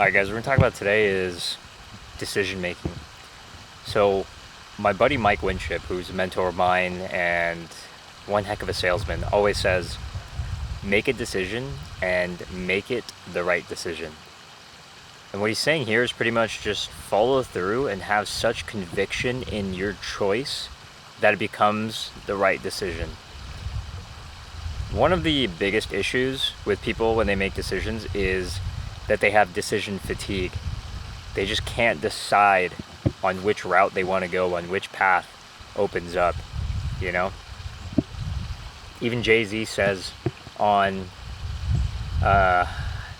Alright guys, what we're going to talk about today is decision making. So my buddy Mike Winship, who's a mentor of mine and one heck of a salesman, always says, make a decision and make it the right decision. And what he's saying here is pretty much just follow through and have such conviction in your choice that it becomes the right decision. One of the biggest issues with people when they make decisions is that they have decision fatigue. They just can't decide on which route they want to go, on which path opens up, you know? Even Jay-Z says on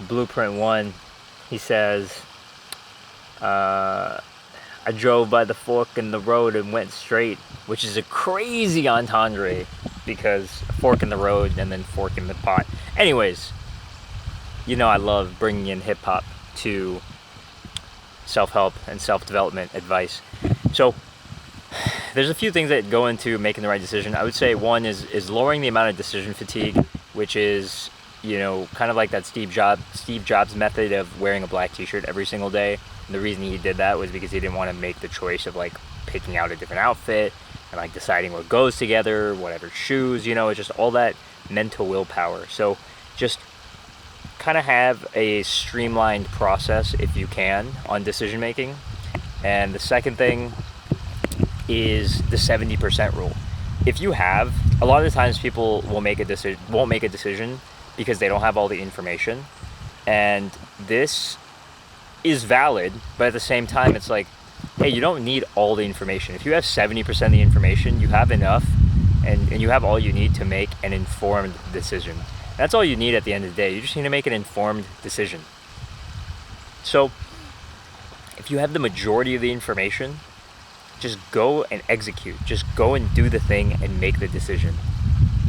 Blueprint 1, he says, I drove by the fork in the road and went straight, which is a crazy entendre because fork in the road and then fork in the pot. Anyways, you know I love bringing in hip-hop to self-help and self-development advice. So there's a few things that go into making the right decision. I would say one is lowering the amount of decision fatigue, which is, you know, kind of like that Steve Jobs method of wearing a black t-shirt every single day. And the reason he did that was because he didn't want to make the choice of like picking out a different outfit and like deciding what goes together, whatever shoes, you know, it's just all that mental willpower. So just kind of have a streamlined process if you can on decision making. And the second thing is the 70% rule. If you have, a lot of the times people won't make a decision because they don't have all the information, and this is valid, but at the same time it's like, hey, you don't need all the information. If you have 70% of the information, you have enough and you have all you need to make an informed decision. That's all you need at the end of the day. You just need to make an informed decision. So if you have the majority of the information, just go and execute. Just go and do the thing and make the decision.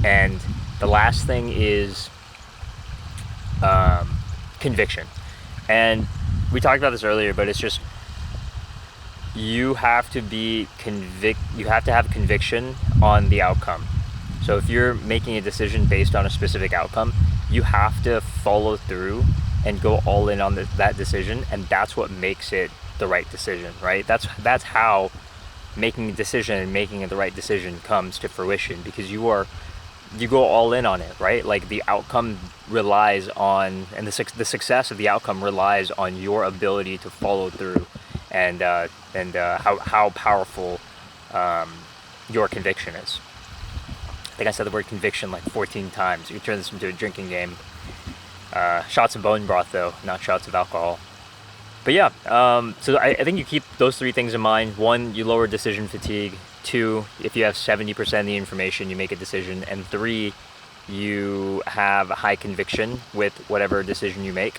And the last thing is conviction. And we talked about this earlier, but it's just you have to have conviction on the outcome. So if you're making a decision based on a specific outcome, you have to follow through and go all in on that decision, and that's what makes it the right decision, right? That's how making a decision and making it the right decision comes to fruition, because you go all in on it, right? Like the outcome relies on, and the success of the outcome relies on your ability to follow through, and how powerful your conviction is. I think I said the word conviction like 14 times. You can turn this into a drinking game. Shots of bone broth though, not shots of alcohol. But yeah, so I think you keep those three things in mind. One, you lower decision fatigue. Two, if you have 70% of the information, you make a decision. And three, you have high conviction with whatever decision you make.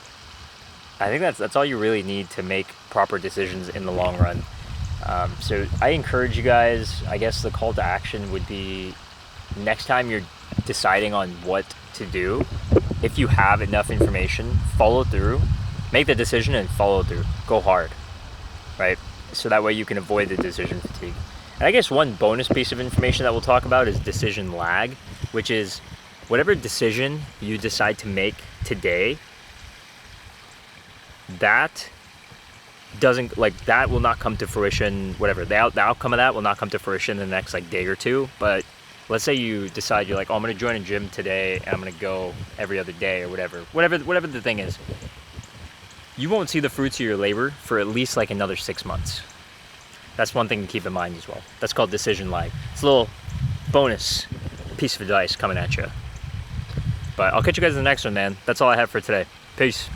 I think that's all you really need to make proper decisions in the long run. So I encourage you guys, I guess the call to action would be, next time you're deciding on what to do, if you have enough information, follow through, make the decision and follow through, go hard, right? So that way you can avoid the decision fatigue. And I guess one bonus piece of information that we'll talk about is decision lag, which is whatever decision you decide to make today, that will not come to fruition, whatever, the outcome of that will not come to fruition in the next like day or two. But let's say you decide you're like, oh, I'm going to join a gym today and I'm going to go every other day or whatever the thing is. You won't see the fruits of your labor for at least like another 6 months. That's one thing to keep in mind as well. That's called decision lag. It's a little bonus piece of advice coming at you. But I'll catch you guys in the next one, man. That's all I have for today. Peace.